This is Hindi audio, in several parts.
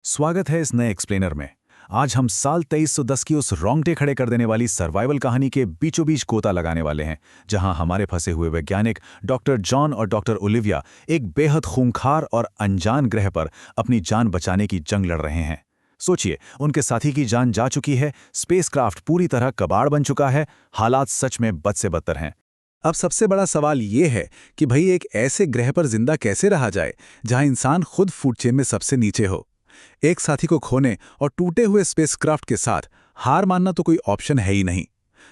स्वागत है इस नए एक्सप्लेनर में। आज हम साल 2310 की उस रोंगटे खड़े कर देने वाली सर्वाइवल कहानी के बीचों बीच गोता लगाने वाले हैं, जहां हमारे फंसे हुए वैज्ञानिक डॉक्टर जॉन और डॉक्टर ओलिविया एक बेहद खूंखार और अनजान ग्रह पर अपनी जान बचाने की जंग लड़ रहे हैं। सोचिए, उनके साथी की जान जा चुकी है, स्पेसक्राफ्ट पूरी तरह कबाड़ बन चुका है, हालात सच में बद से बदतर हैं। अब सबसे बड़ा सवाल ये है कि भाई एक ऐसे ग्रह पर जिंदा कैसे रहा जाए जहां इंसान खुद फूड चेन में सबसे नीचे हो। एक साथी को खोने और टूटे हुए स्पेसक्राफ्ट के साथ हार मानना तो कोई ऑप्शन है ही नहीं।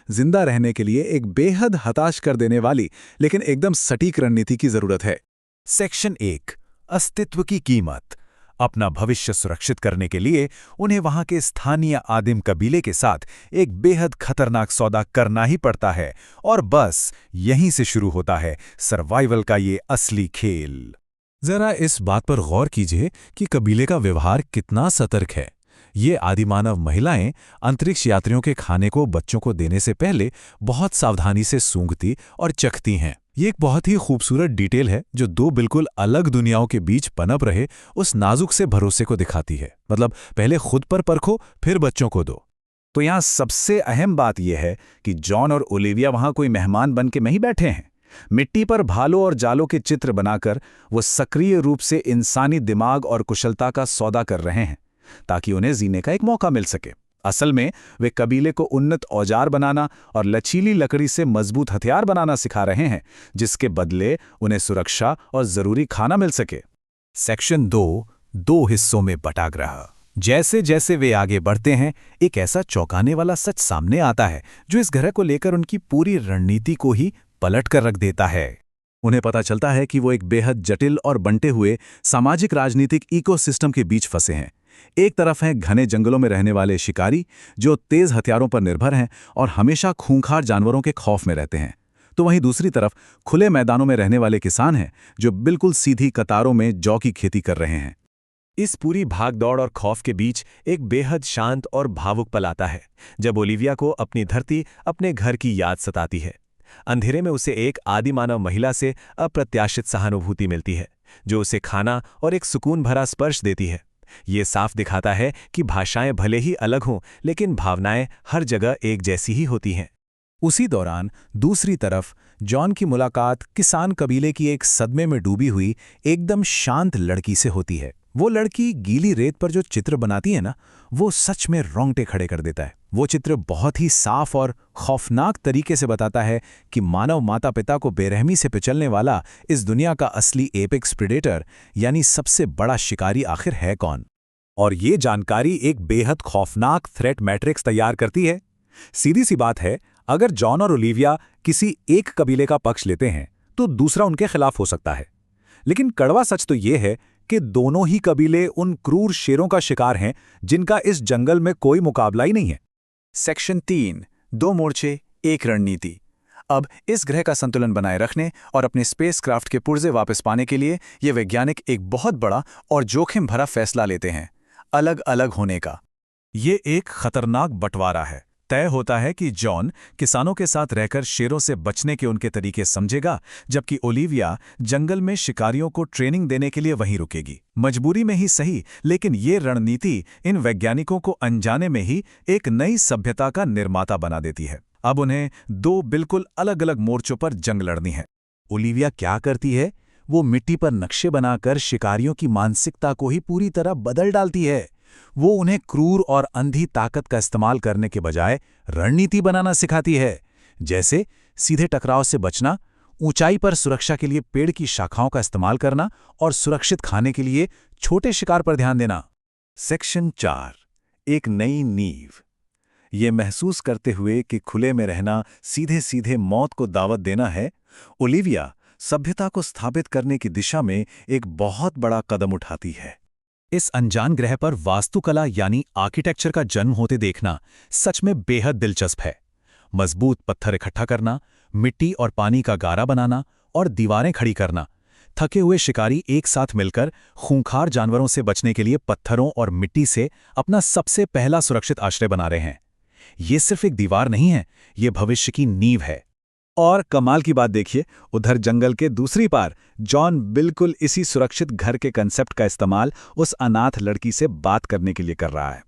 जिंदा रहने के लिए एक बेहद हताश कर देने वाली लेकिन एकदम सटीक रणनीति की जरूरत है। सेक्शन 1, अस्तित्व की कीमत। अपना भविष्य सुरक्षित करने के लिए उन्हें वहां के स्थानीय आदिम कबीले के साथ एक बेहद खतरनाक सौदा करना ही पड़ता है, और बस यहीं से शुरू होता है सर्वाइवल का ये असली खेल। जरा इस बात पर गौर कीजिए कि कबीले का व्यवहार कितना सतर्क है। ये आदिमानव महिलाएं अंतरिक्ष यात्रियों के खाने को बच्चों को देने से पहले बहुत सावधानी से सूंघती और चखती हैं। ये एक बहुत ही खूबसूरत डिटेल है जो दो बिल्कुल अलग दुनियाओं के बीच पनप रहे उस नाजुक से भरोसे को दिखाती है। मतलब पहले खुद पर परखो, फिर बच्चों को दो। तो यहाँ सबसे अहम बात यह है कि जॉन और ओलिविया वहां कोई मेहमान बन के नहीं बैठे हैं। मिट्टी पर भालों और जालों के चित्र बनाकर वो सक्रिय रूप से इंसानी दिमाग और कुशलता का सौदा कर रहे हैं, ताकि उन्हें जीने का एक मौका मिल सके। असल में वे कबीले को उन्नत औजार बनाना और लचीली लकड़ी से मजबूत हथियार बनाना सिखा रहे हैं, जिसके बदले उन्हें सुरक्षा और जरूरी खाना मिल सके। सेक्शन 2, 2 हिस्सों में बटा ग्रह। जैसे जैसे वे आगे बढ़ते हैं, एक ऐसा चौंकाने वाला सच सामने आता है जो इस ग्रह को लेकर उनकी पूरी रणनीति को ही पलट कर रख देता है। उन्हें पता चलता है कि वो एक बेहद जटिल और बंटे हुए सामाजिक राजनीतिक इकोसिस्टम के बीच फंसे हैं। एक तरफ हैं घने जंगलों में रहने वाले शिकारी जो तेज हथियारों पर निर्भर हैं और हमेशा खूंखार जानवरों के खौफ में रहते हैं, तो वहीं दूसरी तरफ खुले मैदानों में रहने वाले किसान हैं जो बिल्कुल सीधी कतारों में जौ की खेती कर रहे हैं। इस पूरी भागदौड़ और खौफ के बीच एक बेहद शांत और भावुक पल आता है, जब ओलिविया को अपनी धरती, अपने घर की याद सताती है। अंधेरे में उसे एक आदिमानव महिला से अप्रत्याशित सहानुभूति मिलती है, जो उसे खाना और एक सुकून भरा स्पर्श देती है। ये साफ दिखाता है कि भाषाएं भले ही अलग हों, लेकिन भावनाएं हर जगह एक जैसी ही होती हैं। उसी दौरान दूसरी तरफ जॉन की मुलाकात किसान कबीले की एक सदमे में डूबी हुई एकदम शांत लड़की से होती है। वो लड़की गीली रेत पर जो चित्र बनाती है ना, वो सच में रोंगटे खड़े कर देता है। वो चित्र बहुत ही साफ और खौफनाक तरीके से बताता है कि मानव माता पिता को बेरहमी से पिचलने वाला इस दुनिया का असली एपेक्स प्रेडेटर यानी सबसे बड़ा शिकारी आखिर है कौन। और ये जानकारी एक बेहद खौफनाक थ्रेट मैट्रिक्स तैयार करती है। सीधी सी बात है, अगर जॉन और ओलिविया किसी एक कबीले का पक्ष लेते हैं तो दूसरा उनके खिलाफ हो सकता है, लेकिन कड़वा सच तो ये है कि दोनों ही कबीले उन क्रूर शेरों का शिकार हैं जिनका इस जंगल में कोई मुकाबला ही नहीं है। सेक्शन 3, 2 मोर्चे, एक रणनीति। अब इस ग्रह का संतुलन बनाए रखने और अपने स्पेसक्राफ्ट के पुर्जे वापस पाने के लिए ये वैज्ञानिक एक बहुत बड़ा और जोखिम भरा फैसला लेते हैं, अलग अलग होने का। ये एक खतरनाक बंटवारा है। तय होता है कि जॉन किसानों के साथ रहकर शेरों से बचने के उनके तरीके समझेगा, जबकि ओलिविया जंगल में शिकारियों को ट्रेनिंग देने के लिए वहीं रुकेगी। मजबूरी में ही सही, लेकिन ये रणनीति इन वैज्ञानिकों को अनजाने में ही एक नई सभ्यता का निर्माता बना देती है। अब उन्हें दो बिल्कुल अलग अलग मोर्चों पर जंग लड़नी है। ओलिविया क्या करती है? वो मिट्टी पर नक्शे बनाकर शिकारियों की मानसिकता को ही पूरी तरह बदल डालती है। वो उन्हें क्रूर और अंधी ताकत का इस्तेमाल करने के बजाय रणनीति बनाना सिखाती है, जैसे सीधे टकराव से बचना, ऊंचाई पर सुरक्षा के लिए पेड़ की शाखाओं का इस्तेमाल करना और सुरक्षित खाने के लिए छोटे शिकार पर ध्यान देना। सेक्शन 4, एक नई नींव। ये महसूस करते हुए कि खुले में रहना सीधे सीधे मौत को दावत देना है, ओलिविया सभ्यता को स्थापित करने की दिशा में एक बहुत बड़ा कदम उठाती है। इस अनजान ग्रह पर वास्तुकला यानी आर्किटेक्चर का जन्म होते देखना सच में बेहद दिलचस्प है। मजबूत पत्थर इकट्ठा करना, मिट्टी और पानी का गारा बनाना और दीवारें खड़ी करना। थके हुए शिकारी एक साथ मिलकर खूंखार जानवरों से बचने के लिए पत्थरों और मिट्टी से अपना सबसे पहला सुरक्षित आश्रय बना रहे हैं। ये सिर्फ एक दीवार नहीं है, ये भविष्य की नींव है। और कमाल की बात देखिए, उधर जंगल के दूसरी पार जॉन बिल्कुल इसी सुरक्षित घर के कंसेप्ट का इस्तेमाल उस अनाथ लड़की से बात करने के लिए कर रहा है।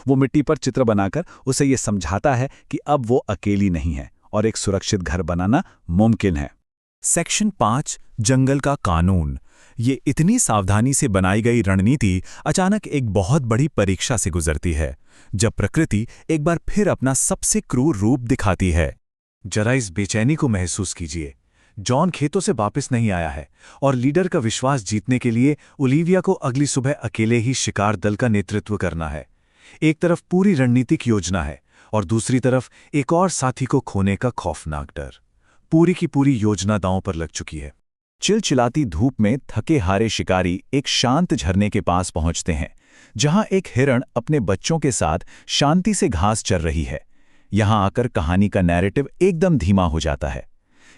वो मिट्टी पर चित्र बनाकर उसे ये समझाता है कि अब वो अकेली नहीं है और एक सुरक्षित घर बनाना मुमकिन है। सेक्शन 5 जंगल का कानून। ये इतनी सावधानी से बनाई गई रणनीति अचानक एक बहुत बड़ी परीक्षा से गुजरती है, जब प्रकृति एक बार फिर अपना सबसे क्रूर रूप दिखाती है। जरा इस बेचैनी को महसूस कीजिए। जॉन खेतों से वापस नहीं आया है और लीडर का विश्वास जीतने के लिए ओलिविया को अगली सुबह अकेले ही शिकार दल का नेतृत्व करना है। एक तरफ पूरी रणनीतिक योजना है और दूसरी तरफ एक और साथी को खोने का खौफनाक डर। पूरी की पूरी योजना दांव पर लग चुकी है। चिलचिलाती धूप में थके हारे शिकारी एक शांत झरने के पास पहुंचते हैं, जहां एक हिरण अपने बच्चों के साथ शांति से घास चर रही है। यहां आकर कहानी का नैरेटिव एकदम धीमा हो जाता है।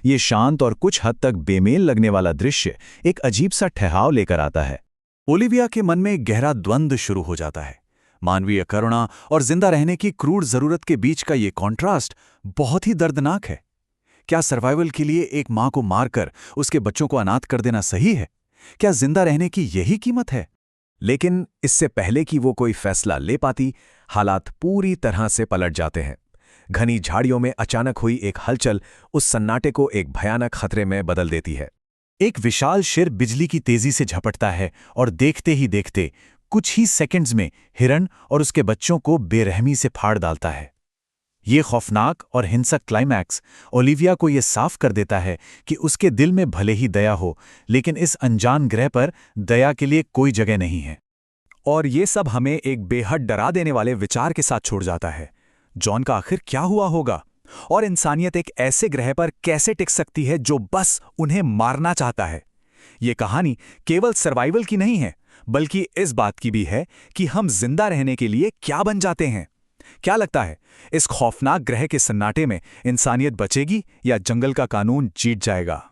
ये शांत और कुछ हद तक बेमेल लगने वाला दृश्य एक अजीब सा ठहराव लेकर आता है। ओलिविया के मन में एक गहरा द्वंद्व शुरू हो जाता है। मानवीय करुणा और जिंदा रहने की क्रूर जरूरत के बीच का ये कॉन्ट्रास्ट बहुत ही दर्दनाक है। क्या सर्वाइवल के लिए एक मां को मारकर उसके बच्चों को अनाथ कर देना सही है? क्या जिंदा रहने की यही कीमत है? लेकिन इससे पहले कि वो कोई फैसला ले पाती, हालात पूरी तरह से पलट जाते हैं। घनी झाड़ियों में अचानक हुई एक हलचल उस सन्नाटे को एक भयानक खतरे में बदल देती है। एक विशाल शेर बिजली की तेजी से झपटता है और देखते ही देखते कुछ ही सेकंड्स में हिरण और उसके बच्चों को बेरहमी से फाड़ डालता है। ये खौफनाक और हिंसक क्लाइमैक्स ओलिविया को ये साफ कर देता है कि उसके दिल में भले ही दया हो, लेकिन इस अनजान ग्रह पर दया के लिए कोई जगह नहीं है। और ये सब हमें एक बेहद डरा देने वाले विचार के साथ छोड़ जाता है। जॉन का आखिर क्या हुआ होगा? और इंसानियत एक ऐसे ग्रह पर कैसे टिक सकती है जो बस उन्हें मारना चाहता है? ये कहानी केवल सर्वाइवल की नहीं है, बल्कि इस बात की भी है कि हम जिंदा रहने के लिए क्या बन जाते हैं। क्या लगता है, इस खौफनाक ग्रह के सन्नाटे में इंसानियत बचेगी या जंगल का कानून जीत जाएगा?